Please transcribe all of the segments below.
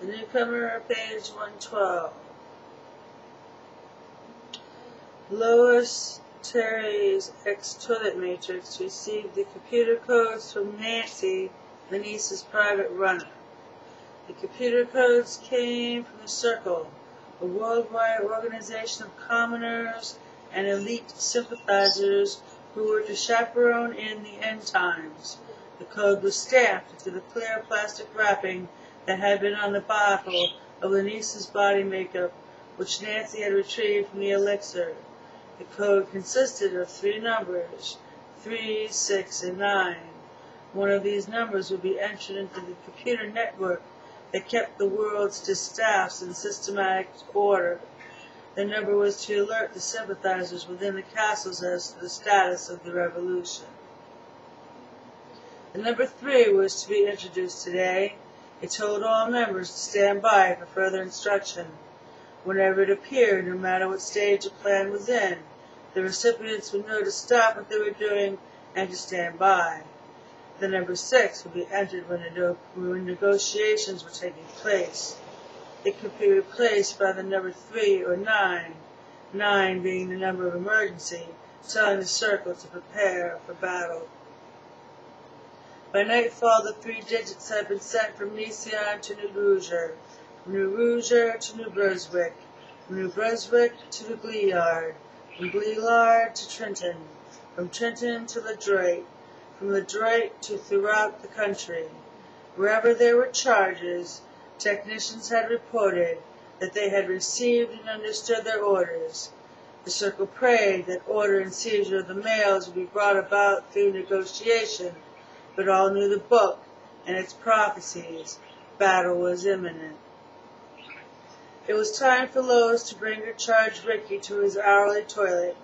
The Newcomer, page 112. Lois Terry's ex-toilet matrix received the computer codes from Nancy, Venice's private runner. The computer codes came from the Circle, a worldwide organization of commoners and elite sympathizers who were to chaperone in the end times. The code was stamped into the clear plastic wrapping that had been on the bottle of Venice's body makeup, which Nancy had retrieved from the elixir. The code consisted of 3 numbers, 3, 6, and 9. One of these numbers would be entered into the computer network that kept the world's distaffs in systematic order. The number was to alert the sympathizers within the castles as to the status of the revolution. The number 3 was to be introduced today. It told all members to stand by for further instruction. Whenever it appeared, no matter what stage the plan was in, the recipients would know to stop what they were doing and to stand by. The number 6 would be entered when negotiations were taking place. It could be replaced by the number 3 or 9, 9 being the number of emergency, telling the Circle to prepare for battle. By nightfall, the 3 digits had been sent from Nicion to New Rouge, from New Rouge to New Brunswick, from New Brunswick to the Gleillard, from Gleillard to Trenton, from Trenton to Ledroit, from Ledroit to throughout the country. Wherever there were charges, technicians had reported that they had received and understood their orders. The Circle prayed that order and seizure of the mails would be brought about through negotiation, but all knew the book and its prophecies. Battle was imminent. It was time for Lois to bring her charged Ricky to his hourly toilet.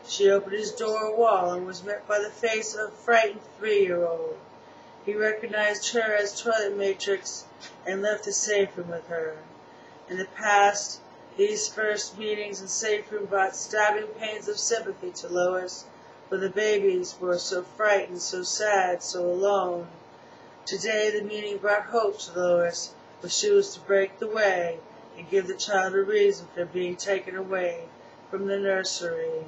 She opened his door wall and was met by the face of a frightened 3-year-old. He recognized her as toilet matrix and left the safe room with her. In the past, these first meetings in safe room brought stabbing pains of sympathy to Lois, for the babies were so frightened, so sad, so alone. Today the meeting brought hope to Lois, for she was to break the way and give the child a reason for being taken away from the nursery.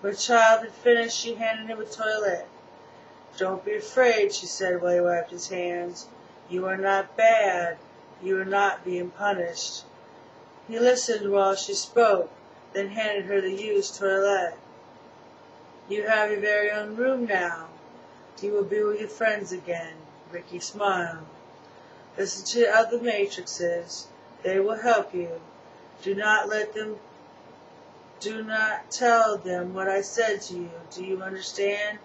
When the child had finished, she handed him a toilet. "Don't be afraid," she said while he wiped his hands. "You are not bad. You are not being punished." He listened while she spoke, then handed her the used toilet. "You have your very own room now. You will be with your friends again." Ricky smiled. "Listen to other matrices. They will help you. Do not tell them what I said to you. Do you understand?"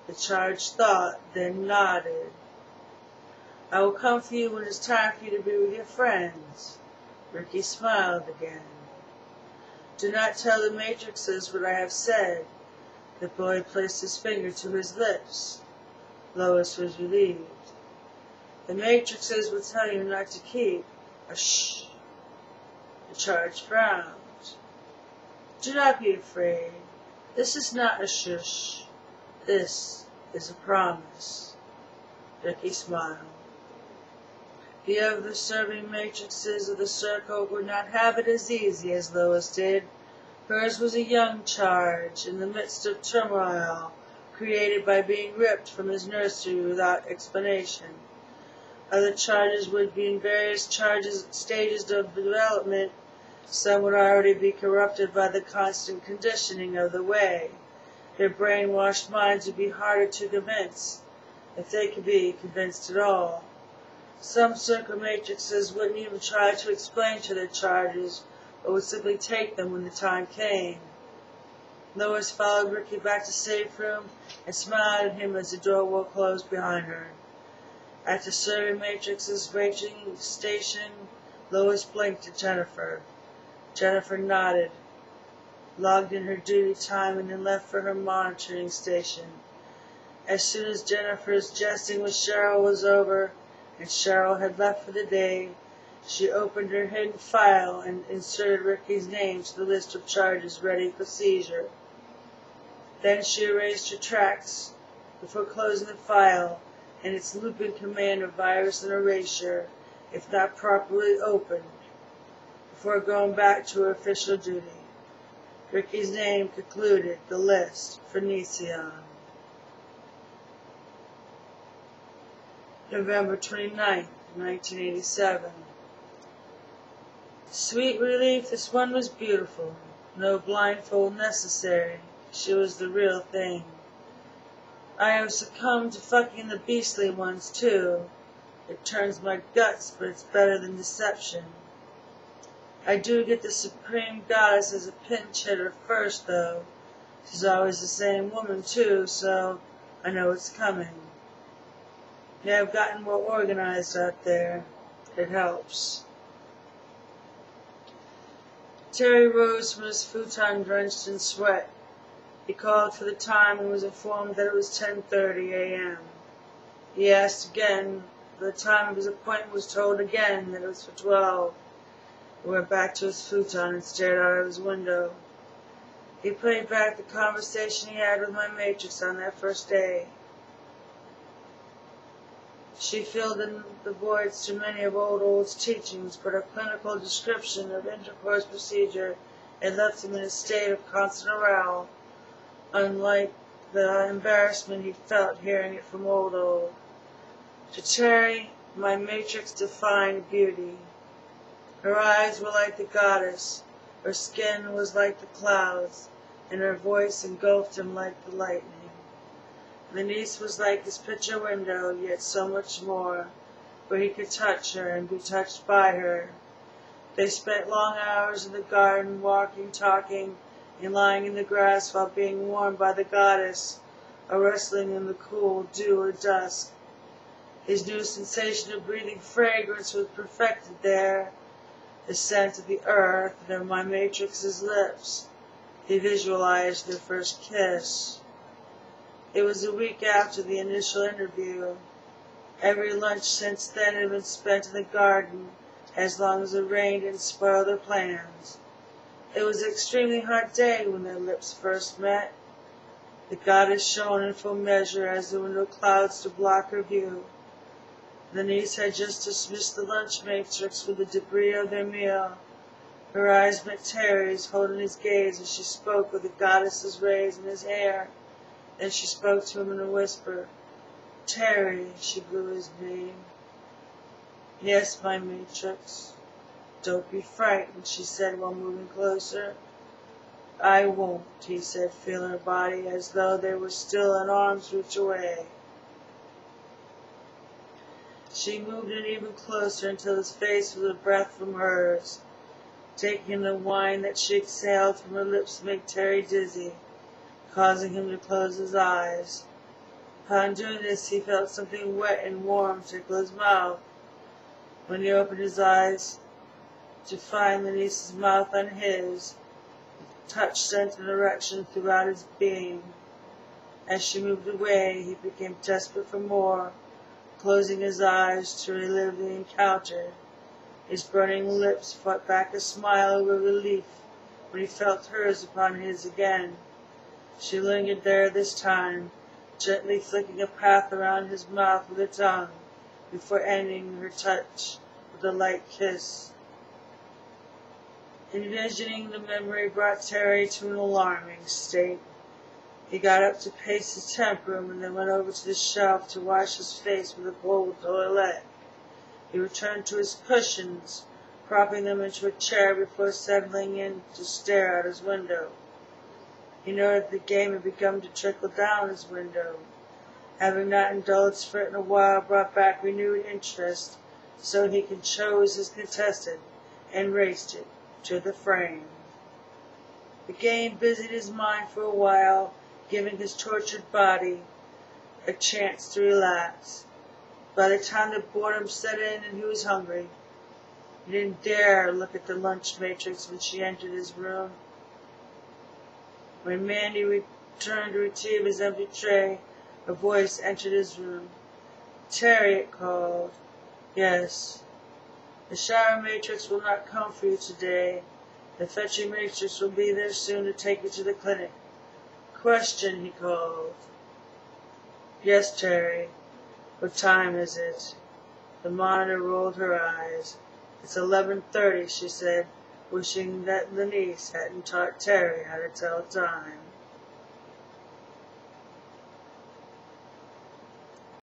The charged thought, then nodded. "I will come for you when it's time for you to be with your friends." Ricky smiled again. "Do not tell the matrices what I have said." The boy placed his finger to his lips. Lois was relieved. "The matrices will tell you not to keep a shh." The charge frowned. "Do not be afraid. This is not a shush. This is a promise." Ricky smiled. The other serving matrices of the Circle would not have it as easy as Lois did. Hers was a young charge, in the midst of turmoil created by being ripped from his nursery without explanation. Other charges would be in various stages of development. Some would already be corrupted by the constant conditioning of the way. Their brainwashed minds would be harder to convince, if they could be convinced at all. Some Circle matrices wouldn't even try to explain to their charges, but would simply take them when the time came. Lois followed Ricky back to safe room and smiled at him as the door will close behind her. At the serving matrix's raging station, Lois blinked at Jennifer. Jennifer nodded, logged in her duty time, and then left for her monitoring station. As soon as Jennifer's jesting with Cheryl was over, and Cheryl had left for the day, she opened her hidden file and inserted Ricky's name to the list of charges ready for seizure. Then she erased her tracks before closing the file and its looping command of virus and erasure, if not properly opened, before going back to her official duty. Ricky's name concluded the list for Phoenician. November 29th, 1987. Sweet relief, this one was beautiful. No blindfold necessary. She was the real thing. I have succumbed to fucking the beastly ones, too. It turns my guts, but it's better than deception. I do get the Supreme Goddess as a pinch hitter first, though. She's always the same woman, too, so I know it's coming. Yeah, I've gotten more organized out there. It helps. Terry rose from his futon drenched in sweat. He called for the time and was informed that it was 10:30 a.m. He asked again. For the time of his appointment was told again that it was for 12. He went back to his futon and stared out of his window. He played back the conversation he had with my matrix on that first day. She filled in the voids to many of Old's teachings, but her clinical description of intercourse procedure had left him in a state of constant arousal, unlike the embarrassment he felt hearing it from Old. To Terry, my matrix defined beauty. Her eyes were like the goddess, her skin was like the clouds, and her voice engulfed him like the lightning. The niece was like his picture window, yet so much more, where he could touch her and be touched by her. They spent long hours in the garden, walking, talking, and lying in the grass while being warmed by the goddess, or wrestling in the cool dew or dusk. His new sensation of breathing fragrance was perfected there, the scent of the earth and of my matrix's lips. He visualized their first kiss. It was a week after the initial interview. Every lunch since then had been spent in the garden, as long as the rain didn't spoil their plans. It was an extremely hot day when their lips first met. The goddess shone in full measure as there were no clouds to block her view. The niece had just dismissed the lunch matrix with the debris of their meal. Her eyes met Terry's, holding his gaze as she spoke with the goddess's rays in his hair. Then she spoke to him in a whisper. Terry, she blew his name. Yes, my matrix. Don't be frightened, she said while moving closer. I won't, he said, feeling her body as though they were still an arm's reach away. She moved in even closer until his face was a breath from hers. Taking the wine that she exhaled from her lips to make Terry dizzy, causing him to close his eyes. Upon doing this, he felt something wet and warm tickle his mouth. When he opened his eyes to find the niece's mouth on his, the touch sent an erection throughout his being. As she moved away, he became desperate for more, closing his eyes to relive the encounter. His burning lips fought back a smile of relief when he felt hers upon his again. She lingered there this time, gently flicking a path around his mouth with her tongue, before ending her touch with a light kiss. Envisioning the memory brought Terry to an alarming state. He got up to pace his temp room and then went over to the shelf to wash his face with a cold toilet. He returned to his cushions, propping them into a chair before settling in to stare out his window. He noted the game had begun to trickle down his window. Having not indulged for it in a while brought back renewed interest, so he chose his contestant and raced it to the frame. The game busied his mind for a while, giving his tortured body a chance to relax. By the time the boredom set in and he was hungry, he didn't dare look at the lunch matrix when she entered his room. When Mandy returned to retrieve his empty tray, a voice entered his room. Terry, it called. Yes. The shower matrix will not come for you today. The fetching matrix will be there soon to take you to the clinic. Question, he called. Yes, Terry. What time is it? The monitor rolled her eyes. "It's 11:30, she said, wishing that Lenise hadn't taught Terry how to tell time.